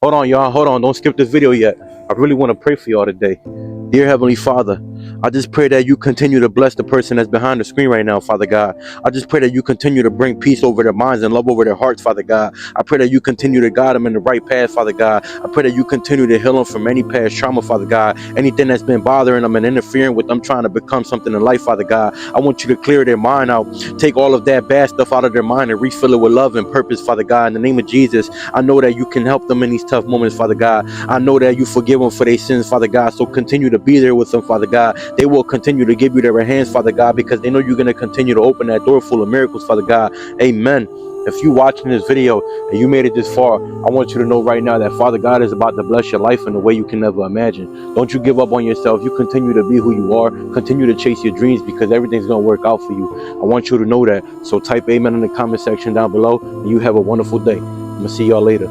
Hold on, y'all. Hold on. Don't skip this video yet. I really want to pray for y'all today. Dear Heavenly Father, I just pray that you continue to bless the person that's behind the screen right now, Father God. I just pray that you continue to bring peace over their minds and love over their hearts, Father God. I pray that you continue to guide them in the right path, Father God. I pray that you continue to heal them from any past trauma, Father God. Anything that's been bothering them and interfering with them trying to become something in life, Father God. I want you to clear their mind out. Take all of that bad stuff out of their mind and refill it with love and purpose, Father God. In the name of Jesus, I know that you can help them in these tough moments, Father God. I know that you forgive them for their sins, Father God. So continue to be there with them, Father God. They will continue to give you their hands, Father God, because they know you're going to continue to open that door full of miracles, Father God. Amen. If you watching this video and you made it this far, I want you to know right now that Father God is about to bless your life in a way you can never imagine. Don't you give up on yourself. You continue to be who you are. Continue to chase your dreams because everything's going to work out for you. I want you to know that. So type amen in the comment section down below and you have a wonderful day. I'm going to see y'all later.